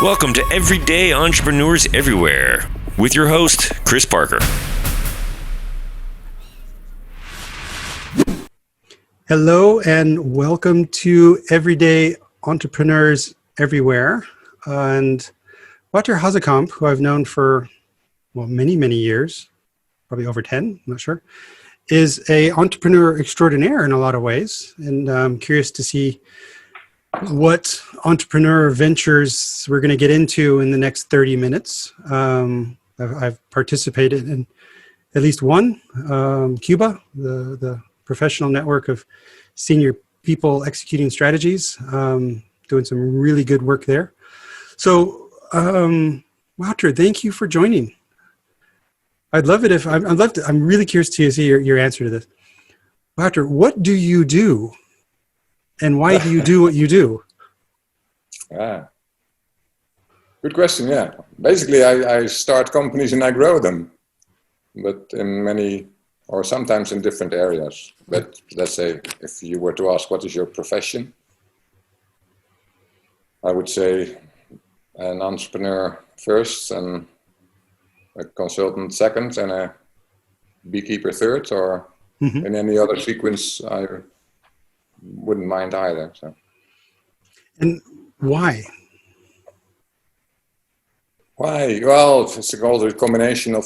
Welcome to Everyday Entrepreneurs Everywhere with your host, Chris Parker. Hello and welcome to Everyday Entrepreneurs Everywhere. And Wouter Hasekamp, who I've known for, many, many years, probably over 10, I'm not sure, is an entrepreneur extraordinaire in a lot of ways. And I'm curious to see what entrepreneur ventures we're going to get into in the next 30 minutes. I've participated in at least one, Cuba, the professional network of senior people executing strategies, doing some really good work there. So, Wouter, thank you for joining. I'm really curious to see your answer to this. Wouter, what do you do? And why do you do what you do? Good question, yeah. Basically, I start companies and I grow them, but in many, or sometimes in different areas. But let's say, if you were to ask, what is your profession? I would say an entrepreneur first, and a consultant second, and a beekeeper third, or in any other sequence, I wouldn't mind either. So. And why? Why? Well, it's a combination of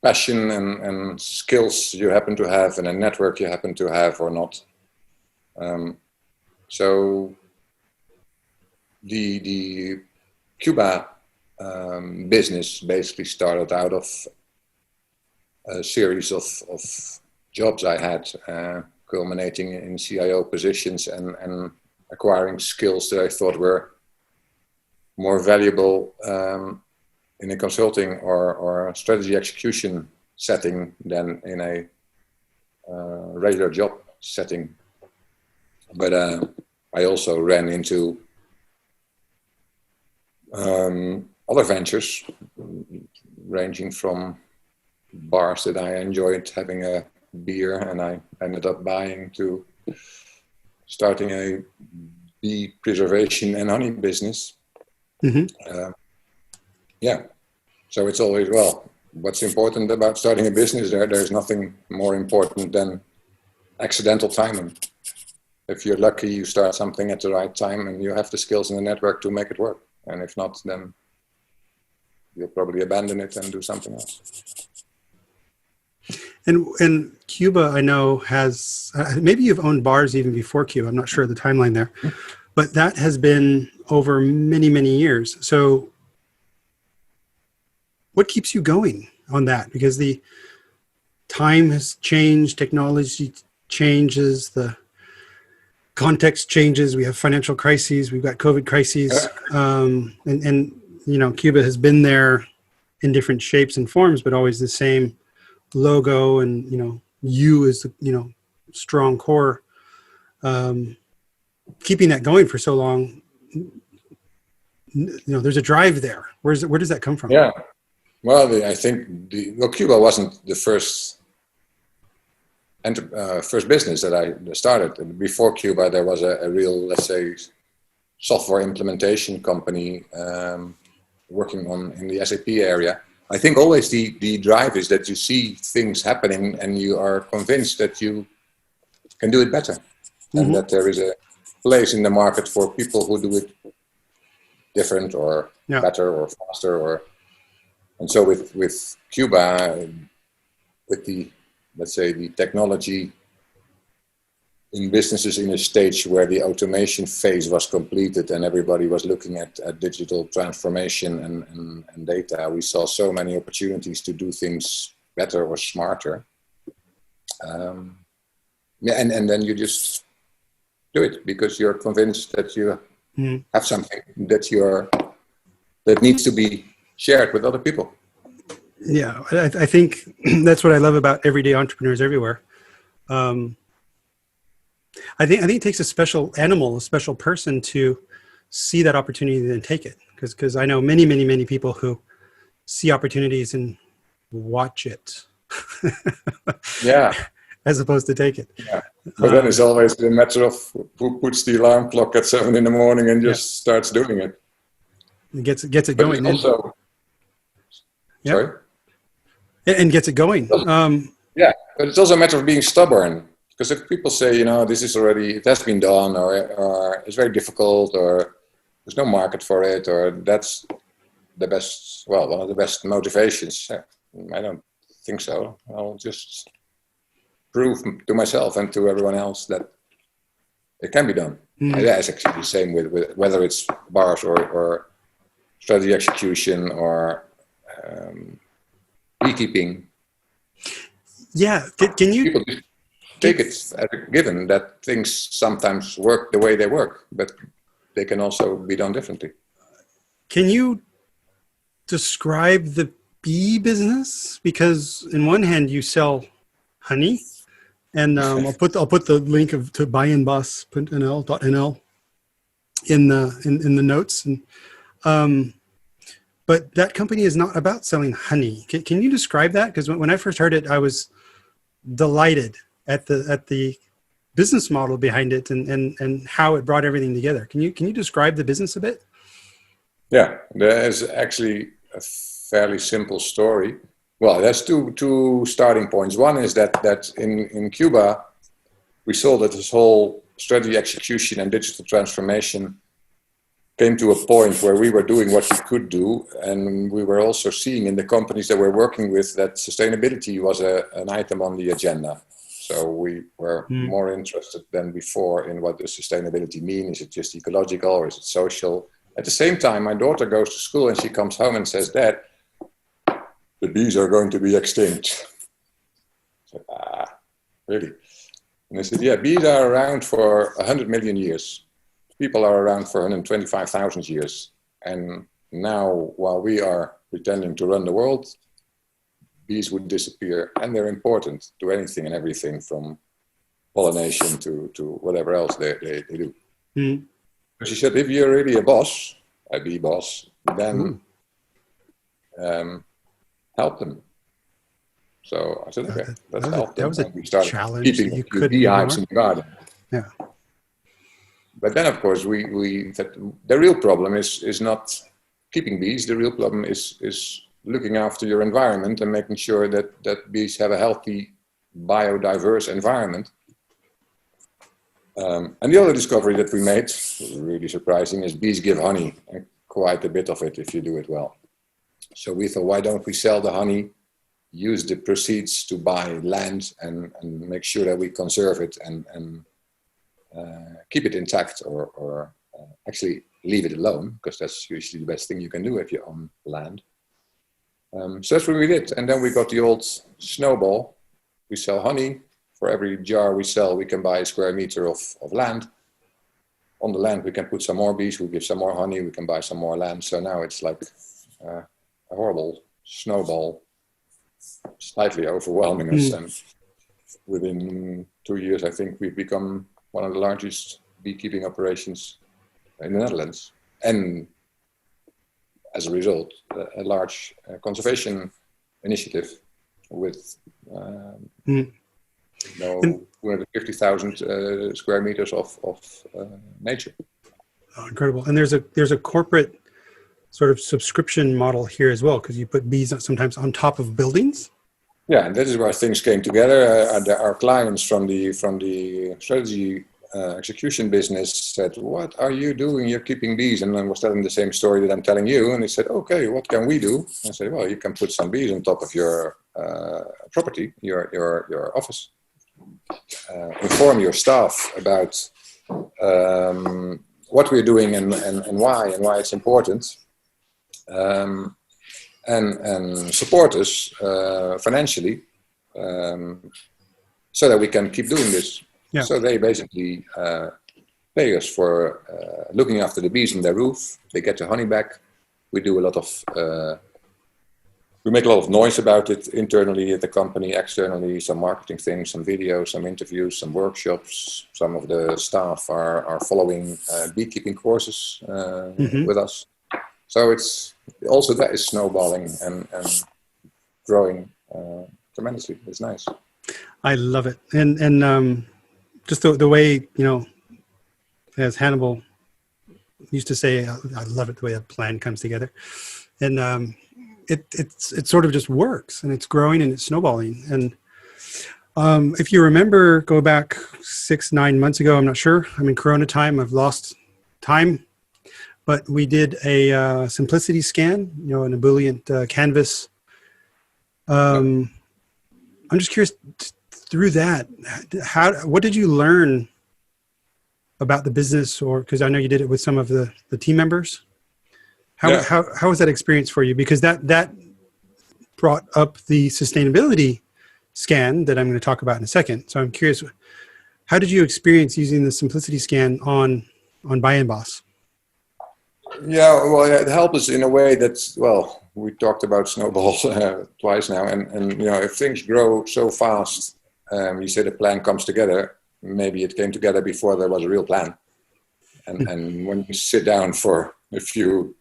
passion and skills you happen to have, and a network you happen to have or not. So the Cuba business basically started out of a series of jobs I had, culminating in CIO positions and acquiring skills that I thought were more valuable in a consulting or strategy execution setting than in a regular job setting. But I also ran into other ventures, ranging from bars that I enjoyed having a beer and I ended up buying, to starting a bee preservation and honey business. So it's always, what's important about starting a business? There's nothing more important than accidental timing. If you're lucky, you start something at the right time and you have the skills and the network to make it work. And if not, then you'll probably abandon it and do something else. And Cuba, I know, has, maybe you've owned bars even before Cuba. I'm not sure of the timeline there, but that has been over many, many years. So what keeps you going on that? Because the time has changed, technology changes, the context changes. We have financial crises. We've got COVID crises. And you know, Cuba has been there in different shapes and forms, but always the same logo, and you as the strong core. Keeping that going for so long, there's a drive there. Where does that come from? Yeah, well, I think Cuba wasn't the first business that I started. Before Cuba, there was a real, let's say, software implementation company working in the SAP area. I think always the drive is that you see things happening and you are convinced that you can do it better, and that there is a place in the market for people who do it different or better or faster. And so with Cuba, with the, let's say, the technology in businesses in a stage where the automation phase was completed and everybody was looking at digital transformation and data, we saw so many opportunities to do things better or smarter. And then you just do it because you're convinced that you have something that needs to be shared with other people. Yeah, I think that's what I love about Everyday Entrepreneurs Everywhere. I think it takes a special animal, a special person to see that opportunity and then take it. Because I know many, many, many people who see opportunities and watch it. Yeah. as opposed to take it. Yeah. But then it's always a matter of who puts the alarm clock at 7 in the morning and just starts doing it. It gets it But going. it's also, sorry? And gets it going. Yeah, but it's also a matter of being stubborn. Because if people say, you know, this is already, it has been done, or it's very difficult, or there's no market for it, or that's the best, well, one of the best motivations. I don't think so. I'll just prove to myself and to everyone else that it can be done. Yeah, it's actually the same with whether it's bars or strategy execution or beekeeping. Yeah, can you... People just take it as a given that things sometimes work the way they work, but they can also be done differently. Can you describe the bee business? Because in one hand you sell honey, and I'll put the link to buyinboss.nl in the notes. And but that company is not about selling honey. Can you describe that? Because when I first heard it, I was delighted at the business model behind it and how it brought everything together. Can you describe the business a bit? Yeah, there is actually a fairly simple story. Well, there's two starting points. One is that in Cuba, we saw that this whole strategy execution and digital transformation came to a point where we were doing what we could do, and we were also seeing in the companies that we're working with that sustainability was an item on the agenda. So we were more interested than before in what does sustainability mean? Is it just ecological or is it social? At the same time, my daughter goes to school and she comes home and says, "Dad, the bees are going to be extinct." I said, really? And I said, yeah, bees are around for 100 million years. People are around for 125,000 years. And now, while we are pretending to run the world, bees would disappear. And they're important to anything and everything from pollination to whatever else they do. Mm. So she said, if you're really a boss, a bee boss, then help them. So I said, okay, let's help them. That was a we started challenge keeping you could beehives in the garden. Yeah. But then, of course, the real problem is not keeping bees. The real problem is looking after your environment and making sure that bees have a healthy, biodiverse environment. And the other discovery that we made, really surprising, is bees give honey, and quite a bit of it if you do it well. So we thought, why don't we sell the honey, use the proceeds to buy land and make sure that we conserve it and keep it intact or actually leave it alone, because that's usually the best thing you can do if you own land. So that's what we did. And then we got the old snowball. We sell honey. For every jar we sell, we can buy a square meter of land. On the land, we can put some more bees. We give some more honey. We can buy some more land. So now it's like a horrible snowball, slightly overwhelming us. And within 2 years, I think we've become one of the largest beekeeping operations in the Netherlands. And as a result, a large conservation initiative with 250,000 square meters of nature. Oh, incredible. And there's a corporate sort of subscription model here as well, because you put bees sometimes on top of buildings. Yeah, and that is where things came together. Our clients from the strategy execution business said, "What are you doing? You're keeping bees." And I was telling the same story that I'm telling you. And they said, "Okay, what can we do?" I said, "Well, you can put some bees on top of your property, your office. Inform your staff about what we're doing and why it's important, and support us financially, so that we can keep doing this." Yeah. So they basically pay us for looking after the bees on their roof. They get the honey back. We do a lot of we make a lot of noise about it internally at the company, externally, some marketing things, some videos, some interviews, some workshops. Some of the staff are following beekeeping courses with us. So it's also that is snowballing and growing tremendously. It's nice. I love it. And just the way, as Hannibal used to say, I love it the way a plan comes together. And it sort of just works, and it's growing and it's snowballing. And if you remember, go back 6-9 months ago, I'm not sure. I'm in Corona time. I've lost time. But we did a simplicity scan, an ebullient canvas. I'm just curious, through that, what did you learn about the business? Or because I know you did it with some of the team members. How was that experience for you? Because that brought up the sustainability scan that I'm going to talk about in a second. So I'm curious, how did you experience using the simplicity scan on Buy and Boss? Yeah, well, it helped us in a way that's, well, we talked about snowballs twice now, and if things grow so fast, you say the plan comes together, maybe it came together before there was a real plan. And when you sit down for a few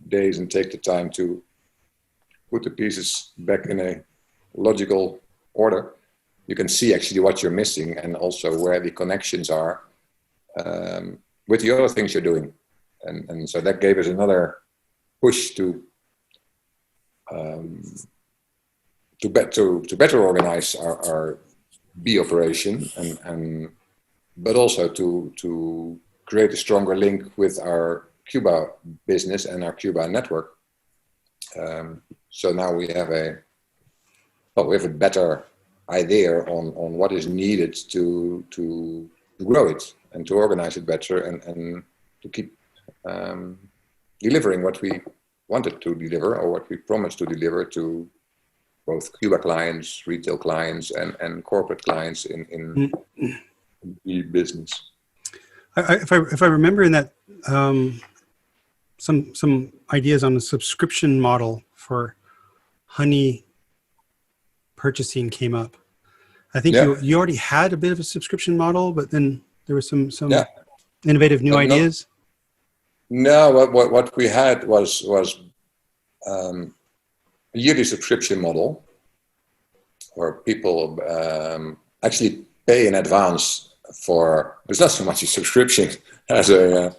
days and take the time to put the pieces back in a logical order, you can see actually what you're missing and also where the connections are with the other things you're doing. And so that gave us another push to better organize our bee operation, but also to create a stronger link with our Cuba business and our Cuba network. So now we have a better idea on what is needed to grow it and to organize it better and to keep delivering what we wanted to deliver or what we promised to deliver to both Cuba clients, retail clients, and corporate clients in the business. If I remember in that, some ideas on the subscription model for honey purchasing came up. I think you already had a bit of a subscription model, but then there were some innovative new ideas. No, what we had was a yearly subscription model where people actually pay in advance for. It's not so much a subscription as a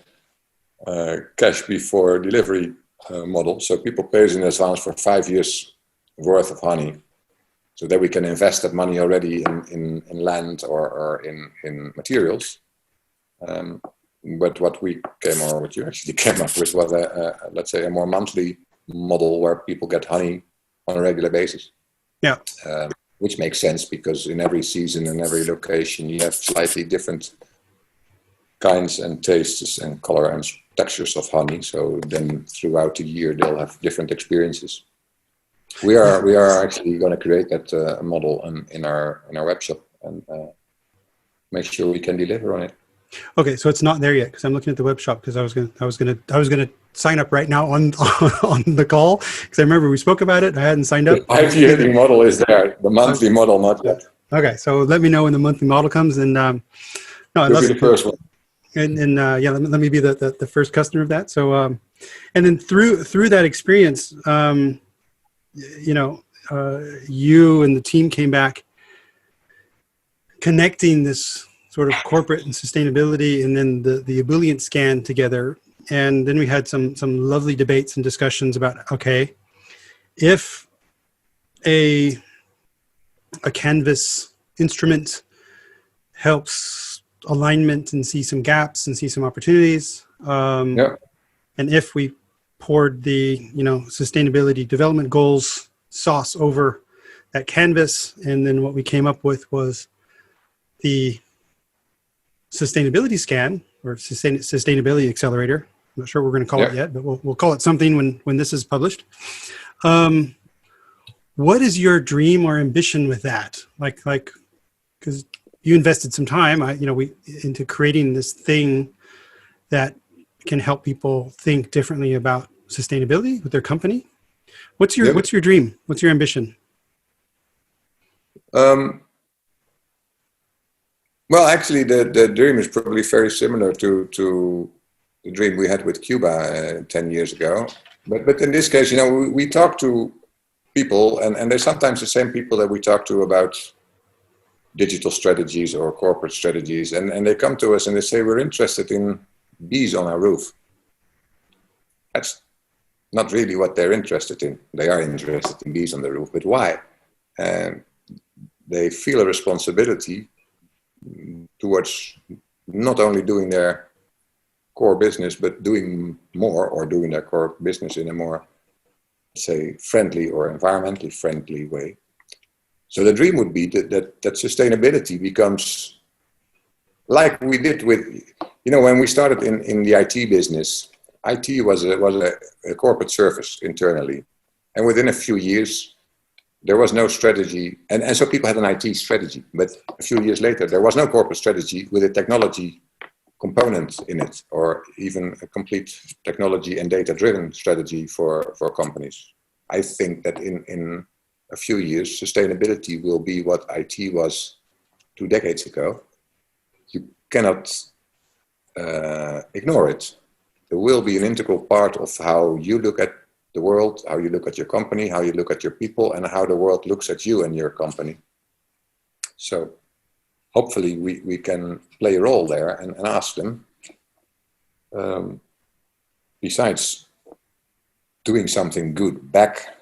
cash before delivery model. So people pay in advance for 5 years worth of honey, so that we can invest that money already in land or in materials. But what you actually came up with was let's say a more monthly model where people get honey on a regular basis. Yeah. Which makes sense because in every season and every location you have slightly different kinds and tastes and color and textures of honey. So then throughout the year they'll have different experiences. We are actually going to create that model in our web shop and make sure we can deliver on it. Okay, so it's not there yet because I'm looking at the web shop because I was gonna sign up right now on the call because I remember we spoke about it. I hadn't signed up. The 5 yearly model is there. The monthly model not yet. Okay, so let me know when the monthly model comes. And I love it. The first one. And let me be the first customer of that. So and then through that experience, you and the team came back connecting this sort of corporate and sustainability and then the ebullient scan together. And then we had some lovely debates and discussions about, okay, if a canvas instrument helps alignment and see some gaps and see some opportunities, and if we poured the sustainability development goals sauce over that canvas, and then what we came up with was the sustainability scan or sustainability accelerator. I'm not sure what we're going to call it yet, but we'll call it something when this is published. What is your dream or ambition with that? Like, because you invested some time, into creating this thing that can help people think differently about sustainability with their company. What's your dream? What's your ambition? Well, actually, the dream is probably very similar to the dream we had with Cuba 10 years ago. But in this case, we talk to people, and they're sometimes the same people that we talk to about digital strategies or corporate strategies, and they come to us and they say, we're interested in bees on our roof. That's not really what they're interested in. They are interested in bees on the roof, but why? And they feel a responsibility towards not only doing their core business, but doing more, or doing their core business in a more, say, friendly or environmentally friendly way. So the dream would be that sustainability becomes like we did with, when we started in the IT business. IT was a corporate service internally, and within a few years there was no strategy, and so people had an IT strategy, but a few years later there was no corporate strategy with a technology component in it, or even a complete technology and data-driven strategy for companies. I think that in a few years, sustainability will be what IT was 2 decades ago. You cannot ignore it. There will be an integral part of how you look at the world, how you look at your company, how you look at your people, and how the world looks at you and your company. So hopefully we can play a role there and ask them, besides doing something good back,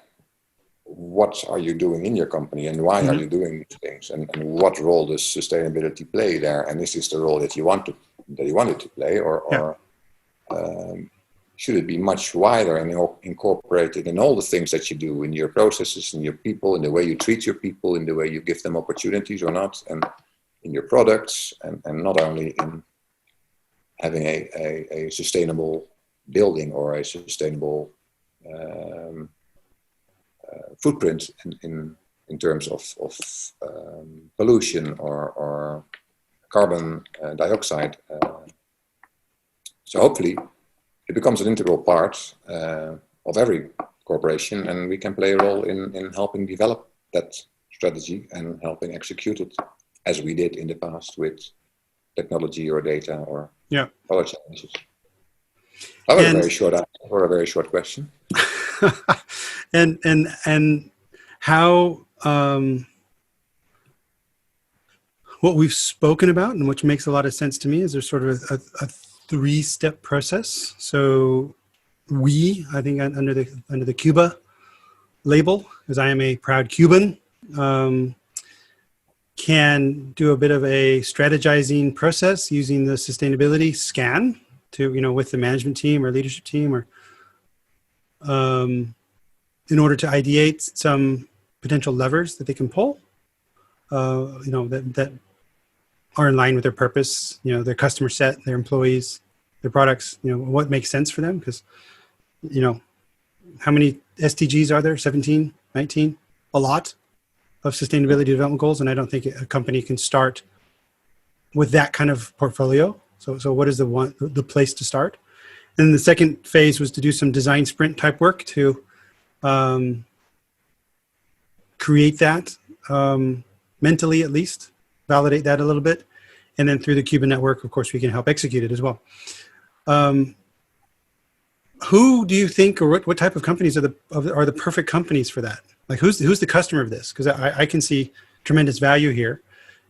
what are you doing in your company, and why are you doing these things, and what role does sustainability play there, and is this the role that you want it to play, or should it be much wider and incorporated in all the things that you do, in your processes, in your people, in the way you treat your people, in the way you give them opportunities or not, and in your products, and not only in having a sustainable building or a sustainable footprint in terms of pollution or carbon dioxide. So hopefully it becomes an integral part of every corporation, and we can play a role in helping develop that strategy and helping execute it, as we did in the past with technology or data or other challenges. That was a very short answer for a very short question. and how what we've spoken about, and which makes a lot of sense to me, is there's sort of a 3-step process. So I think under the Cuba label, because I am a proud Cuban, can do a bit of a strategizing process using the sustainability scan to, with the management team or leadership team, or in order to ideate some potential levers that they can pull, that are in line with their purpose, their customer set, their employees, their products, what makes sense for them. Because, how many SDGs are there? 17, 19? A lot of sustainability development goals. And I don't think a company can start with that kind of portfolio. So what is the place to start? And the second phase was to do some design sprint type work to create that mentally, at least, validate that a little bit. And then through the Cuban network, of course, we can help execute it as well. Who do you think, or what type of companies are the perfect companies for that? Like who's the customer of this? Because I can see tremendous value here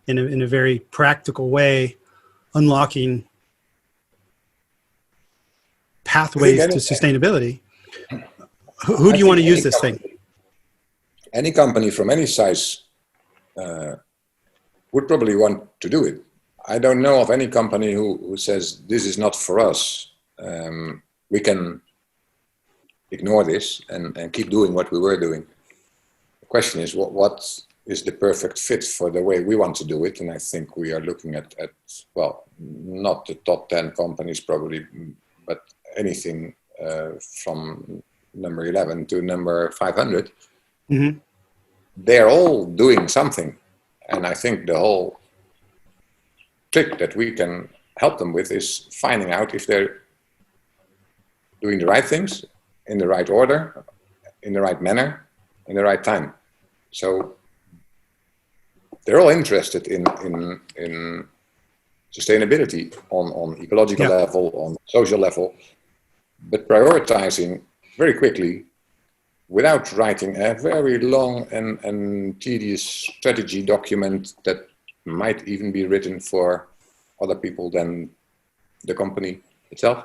in a very practical way, unlocking pathways to sustainability. Who do you want to use this thing? Any company from any size would probably want to do it. I don't know of any company who says this is not for us. We can ignore this and keep doing what we were doing. The question is what is the perfect fit for the way we want to do it? And I think we are looking at well, not the top 10 companies probably, but anything from number 11 to number 500. Mm-hmm. They're all doing something. And I think the whole trick that we can help them with is finding out if they're doing the right things in the right order, in the right manner, in the right time. So they're all interested in sustainability on ecological level, on social level, but prioritizing very quickly without writing a very long and tedious strategy document that might even be written for other people than the company itself,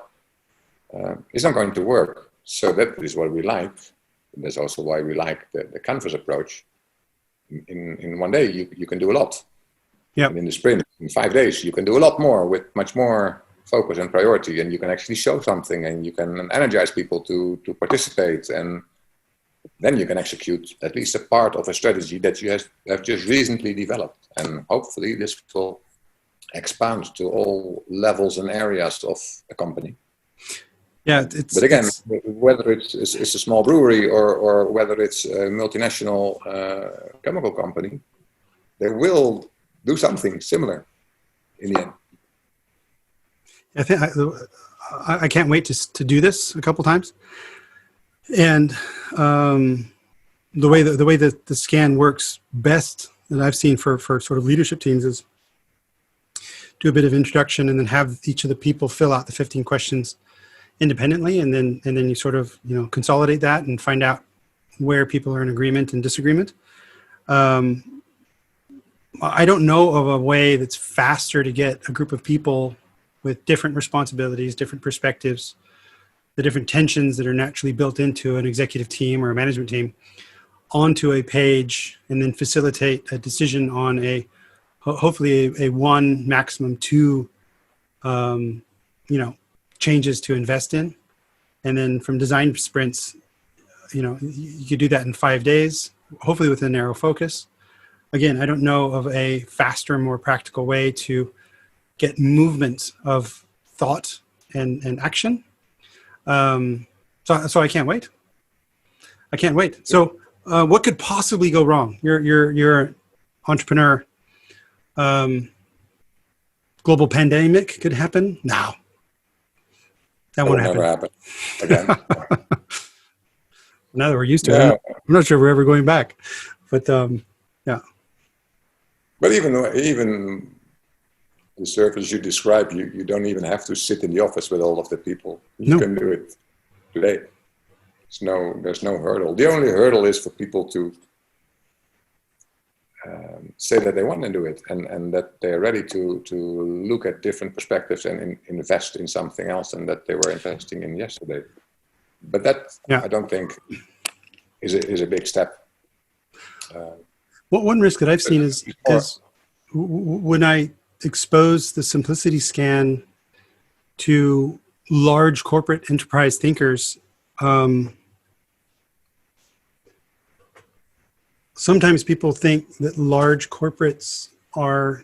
is not going to work. So that is what we like. That's also why we like the canvas approach. In one day, you can do a lot. Yep. And in the sprint, in 5 days, you can do a lot more with much more focus and priority, and you can actually show something, and you can energize people to participate, and then you can execute at least a part of a strategy that you have just recently developed. And hopefully this will expand to all levels and areas of a company. Yeah, but again, whether it's a small brewery or whether it's a multinational chemical company, they will do something similar in the end. I think I can't wait to do this a couple times. And the way that the scan works best that I've seen for sort of leadership teams is do a bit of introduction and then have each of the people fill out the 15 questions independently, and then you sort of consolidate that and find out where people are in agreement and disagreement. I don't know of a way that's faster to get a group of people with different responsibilities, different perspectives, the different tensions that are naturally built into an executive team or a management team onto a page, and then facilitate a decision on hopefully a one, maximum two, changes to invest in. And then from design sprints, you could do that in 5 days, hopefully with a narrow focus. Again, I don't know of a faster, more practical way to get movement of thought and action. So I can't wait. I can't wait. So what could possibly go wrong? You're an entrepreneur. Global pandemic could happen. No. That won't happen. Never happen again. Now that we're used to it, I'm not sure we're ever going back. But yeah. But even the service you describe, you don't even have to sit in the office with all of the people. You can do it today. There's no hurdle. The only hurdle is for people to say that they want to do it, and that they're ready to look at different perspectives and invest in something else than that they were investing in yesterday. But that, I don't think, is a big step. One risk that I've seen is when I expose the simplicity scan to large corporate enterprise thinkers, sometimes people think that large corporates are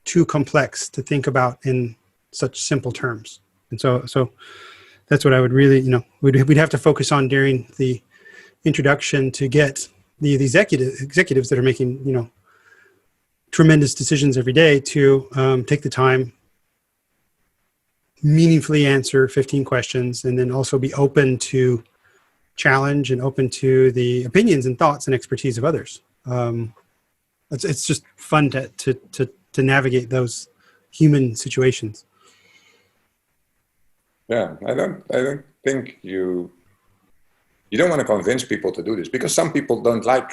too complex to think about in such simple terms. And so that's what I would really, we'd have to focus on during the introduction to get the executives that are making, tremendous decisions every day to take the time, meaningfully answer 15 questions, and then also be open to challenge and open to the opinions and thoughts and expertise of others. It's just fun to navigate those human situations. Yeah, I don't think you don't want to convince people to do this, because some people don't like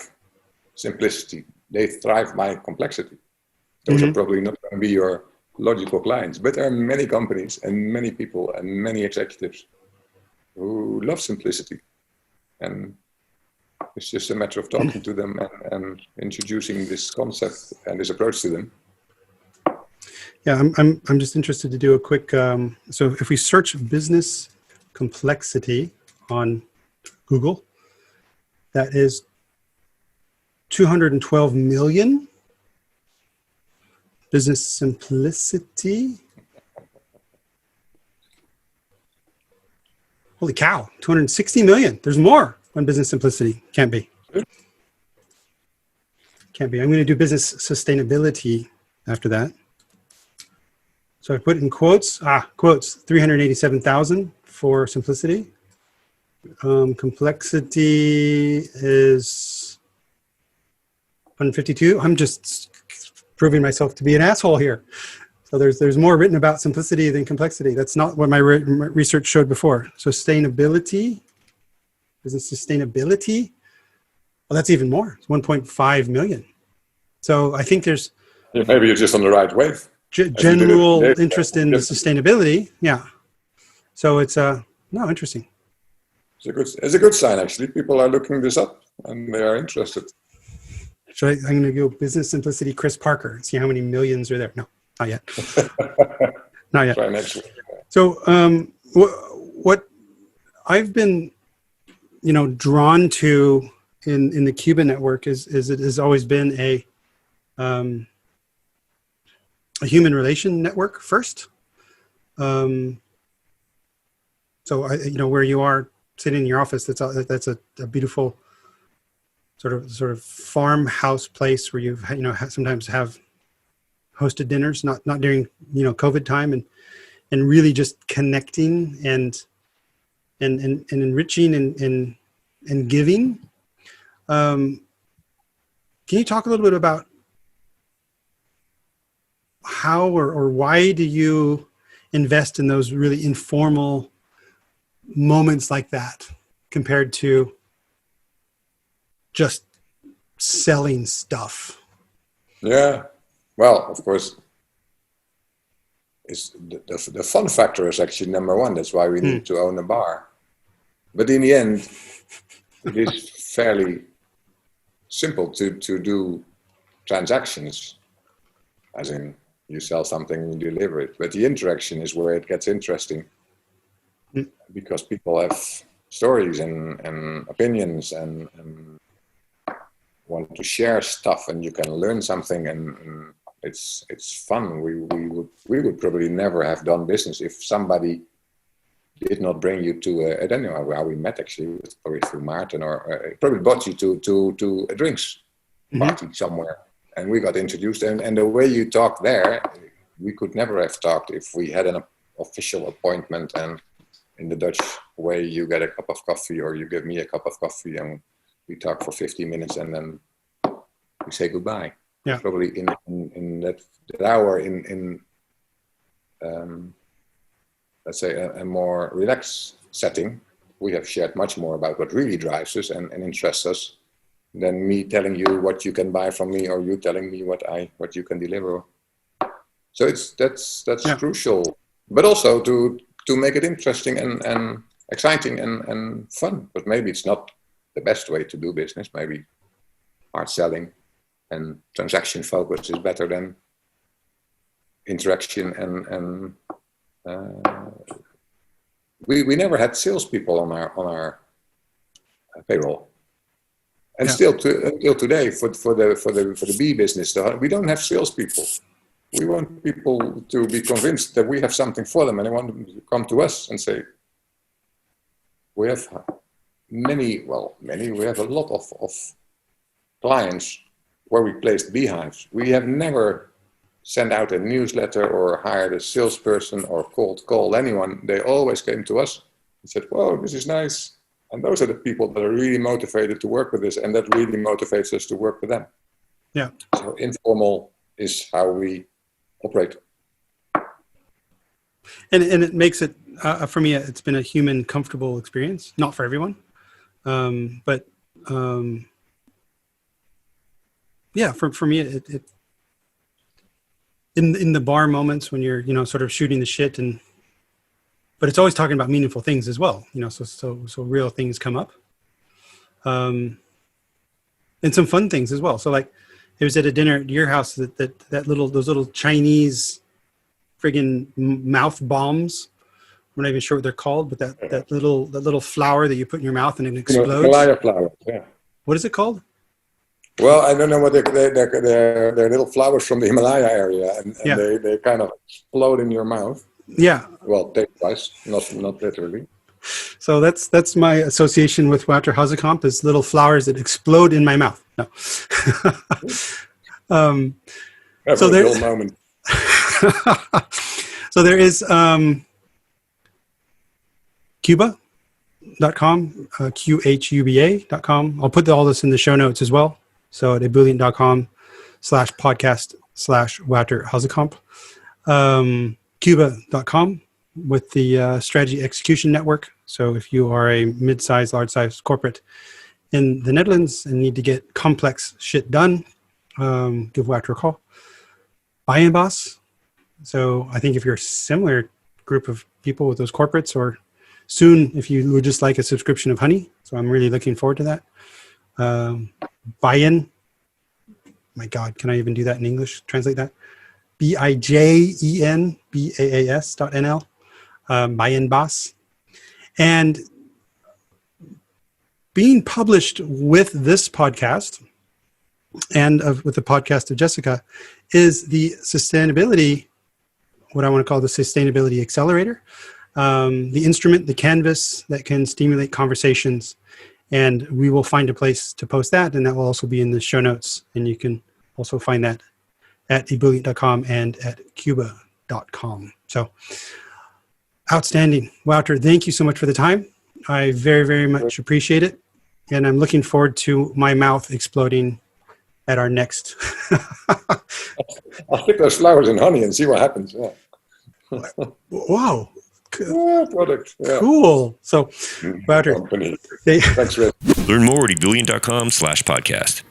simplicity. They thrive by complexity. Those are probably not going to be your logical clients, but there are many companies and many people and many executives who love simplicity. And it's just a matter of talking to them and introducing this concept and this approach to them. Yeah, I'm just interested to do a quick. So if we search business complexity on Google, that is 212 million. Business simplicity. Holy cow, 260 million. There's more on business simplicity. Can't be. Can't be. I'm going to do business sustainability after that. So I put in quotes, 387,000 for simplicity. Complexity is 152. I'm just proving myself to be an asshole here. So there's more written about simplicity than complexity. That's not what my research showed before. Sustainability, business sustainability. Well, that's even more. It's 1.5 million. So I think there's Maybe you're just on the right wave. General interest in sustainability. Yeah. So it's no, interesting. It's a good sign, actually. People are looking this up and they are interested. I'm going to go business simplicity Chris Parker and see how many millions are there. No, not yet. Not yet. Try next week. So what I've been, drawn to in the Cuban network is it has always been a human relation network first. So where you are sitting in your office, that's a beautiful sort of farmhouse place where you've sometimes have hosted dinners, not during COVID time, and really just connecting and enriching and giving. Can you talk a little bit about how or why do you invest in those really informal moments like that compared to just selling stuff? Yeah, well, of course, it's the fun factor is actually number one. That's why we need to own a bar. But in the end, it is fairly simple to do transactions, as in you sell something and you deliver it. But the interaction is where it gets interesting, because people have stories and opinions and want to share stuff, and you can learn something, and it's fun. We would probably never have done business if somebody did not bring you to I don't know how we met, actually. It's probably through Martin, or probably brought you to a drinks party somewhere, and we got introduced. And the way you talk there, we could never have talked if we had an official appointment, and in the Dutch way, you get a cup of coffee or you give me a cup of coffee, and we talk for 15 minutes and then we say goodbye. Yeah. Probably in that hour in let's say a more relaxed setting, we have shared much more about what really drives us and interests us than me telling you what you can buy from me or you telling me what you can deliver. So that's crucial, but also to make it interesting and exciting and fun. But maybe it's not the best way to do business. Maybe hard selling and transaction focus is better than interaction and we never had salespeople on our payroll, and still until today for the bee business, we don't have salespeople. We want people to be convinced that we have something for them, and they want them to come to us and say, we have we have a lot of clients where we placed beehives. We have never sent out a newsletter or hired a salesperson or cold called anyone. They always came to us and said, "Whoa, this is nice." And those are the people that are really motivated to work with us, and that really motivates us to work with them. Yeah. So informal is how we operate. And it makes it, for me, it's been a human, comfortable experience. Not for everyone, but yeah, for me, it in the bar moments when you're sort of shooting the shit, but it's always talking about meaningful things as well. So real things come up, and some fun things as well. So like, it was at a dinner at your house those little Chinese friggin' mouth bombs. I'm not even sure what they're called, but that little flower that you put in your mouth and it explodes. Himalaya flowers, yeah. What is it called? Well, I don't know what they're little flowers from the Himalaya area, and they kind of explode in your mouth. Yeah. Well, taste-wise, not literally. So that's my association with Wouter Hasekamp, is little flowers that explode in my mouth. No. So there's a moment. So there is Cuba.com, QHUBA.com. I'll put all this in the show notes as well. So at ebullient.com/podcast/Wouter Hasekamp. Cuba.com with the Strategy Execution Network. So if you are a mid-sized, large-sized corporate in the Netherlands and need to get complex shit done, give Wouter a call. Buy-in Boss. So I think if you're a similar group of people with those corporates, or soon if you would just like a subscription of honey. So I'm really looking forward to that. Buy-in. My God, can I even do that in English? Translate that. BIJENBAAS.NL. Buy-in Boss. And being published with this podcast and with the podcast of Jessica is the sustainability, what I want to call the Sustainability Accelerator, the instrument, the canvas that can stimulate conversations. And we will find a place to post that, and that will also be in the show notes. And you can also find that at ebullient.com and at cuba.com. So outstanding. Wouter, thank you so much for the time. I very, very much appreciate it. And I'm looking forward to my mouth exploding at our next. I'll stick those flowers in honey and see what happens. Yeah. Wow. Yeah, product. Yeah. Cool. So, Wouter, Thanks, Rick. Learn more at ebullient.com/podcast.